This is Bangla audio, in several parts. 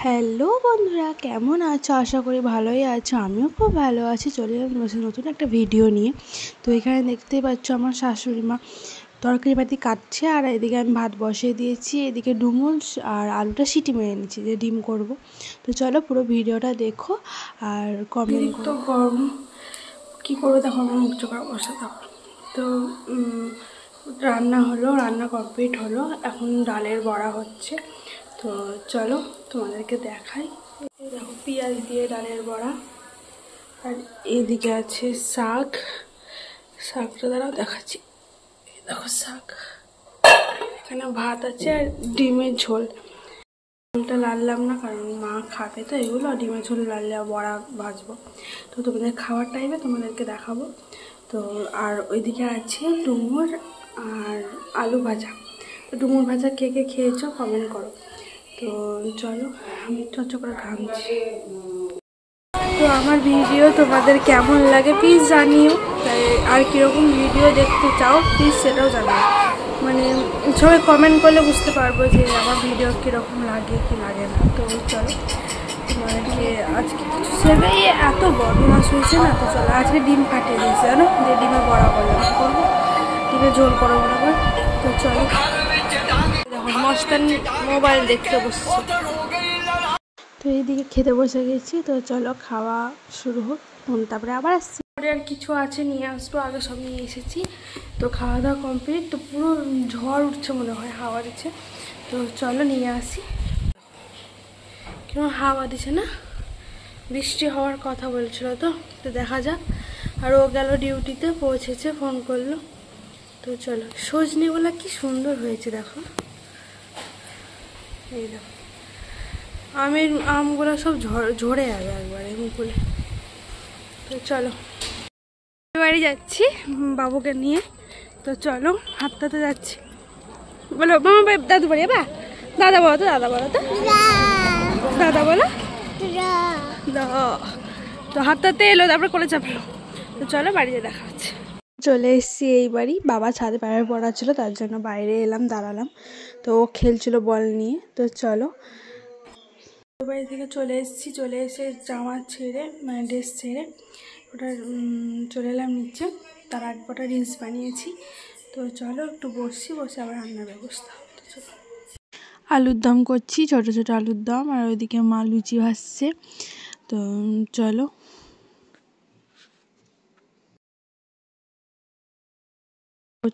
হ্যালো বন্ধুরা, কেমন আছো? আশা করি ভালোই আছো। আমিও খুব ভালো আছি। চলে এলাম নতুন একটা ভিডিও নিয়ে। তো এখানে দেখতেই পাচ্ছ আমার শাশুড়ি মা তরকারি পাতি কাটছে, আর এদিকে আমি ভাত বসিয়ে দিয়েছি। এদিকে ডুমুর আর আলুটা সিটি মেরে নিচ্ছি যে ডিম করব। তো চলো পুরো ভিডিওটা দেখো আর কমেন্ট করো। তো গরম কী করবো, দেখো আমার মুখ চোখা বসে থাকো। তো রান্না কমপ্লিট হলো, এখন ডালের বড়া হচ্ছে। তো চলো তোমাদেরকে দেখাই। দেখো পেঁয়াজ দিয়ে ডালের বড়া, আর এইদিকে আছে শাকটা দ্বারাও দেখাচ্ছি। দেখো শাক, এখানে ভাত আছে আর ডিমের ঝোল। ঝোলটা লাললাম না কারণ মা খাবে, তো এগুলো ডিমের ঝোল লাললে বড়া ভাজবো। তো তোমাদের খাওয়ার টাইমে তোমাদেরকে দেখাবো। তো আর ওইদিকে আছে ডুমুর আর আলু ভাজা। তো ডুমুর ভাজা কে কে খেয়েছো কমেন্ট করো। তো চলো, আমি চর্চা করে ঘামছি। তো আমার ভিডিও তোমাদের কেমন লাগে প্লিজ জানিও। তাই আর কীরকম ভিডিও দেখতে চাও প্লিজ সেটাও জানিও। মানে সবাই কমেন্ট করলে বুঝতে পারবো যে আমার ভিডিও কীরকম লাগে কি লাগে না। তো চলো তোমাদেরকে আজকে কিছু সেবে এত বদমাস হয়েছে না। তো চলো আজকে ডিম ফাটিয়ে দিয়েছে জানো, যে ডিমে বড়া করলাম, কী করবো, ডিমে ঝোল করবো না। তো চলো, দেখো মস্তান মোবাইল দেখতে বসছে। তো এইদিকে খেতে বসে গেছি। তো চলো খাওয়া শুরু হোক, তারপরে আবার আসছি। আর কিছু আছে নিয়ে আসবো, আগে সব নিয়ে এসেছি। তো খাওয়া দাওয়া কমপ্লিট। তো পুরো ঝড় উঠছে মনে হয়, হাওয়া দিচ্ছে। তো চলো নিয়ে আসি। কেমন হাওয়া দিচ্ছে না, বৃষ্টি হওয়ার কথা বলছিল। তো দেখা যাক। আর ও গেল ডিউটিতে, পৌঁছেছে, ফোন করলো। তো চলো, সজনেগুলো কি সুন্দর হয়েছে দেখো। এই দেখো আমগুলো সব ঝরে যাবে একবারে মুকুলে। তো চলো বাড়ি যাচ্ছি বাবুকে নিয়ে। তো চলো হাঁটতে যাচ্ছি। বলো মামা দাদু বাড়ি বা দাদা বলো তো, দাদা বলো তো, দাদা বলো। তো হাঁটতে এলো, তারপরে কোলে চাপলো। তো চলো বাড়িতে দেখা হচ্ছে। চলে এসেছি এই বাড়ি। বাবা ছাদে পায়ের পড়া ছিল, তার জন্য বাইরে এলাম, দাঁড়ালাম। তো ও খেলছিল বল নিয়ে। তো চলো বাড়ি থেকে চলে এসেছি। চলে এসে জামা ছেড়ে, মানে ড্রেস ছেড়ে ওটা চলে এলাম নিচে। তার আগে কটা রিলস বানিয়েছি। তো চলো একটু বসে আবার রান্নার ব্যবস্থা। তো চলো আলুর দম করছি, ছোট ছোট আলুর দম, আর ওইদিকে মা লুচি ভাজছে। তো চলো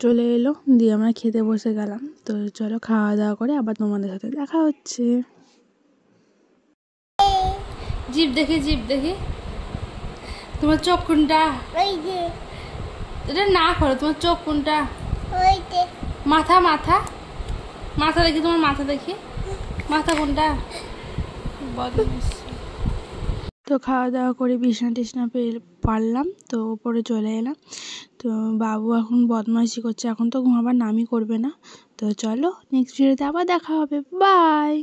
চলে এলো, দিয়ে আমরা খেতে বসে গেলাম। তো চলো খাওয়া দাওয়া করে আবার তোমাদের সাথে দেখা হচ্ছে। জিভ দেখে তোমার চোখ কোনটা? এটা না করো, তোমার চোখ কোনটা? মাথা দেখি, তোমার মাথা দেখি, মাথা কোনটা? তো খাওয়া দাওয়া করে বিছনা টিছনা পারলাম, তো ওপরে চলে এলাম। তো বাবু এখন বদমাইশি করছে, এখন তো ঘুমাবার নামই করবে না। তো চলো নেক্সট ভিডিওতে আবার দেখা হবে, বাই।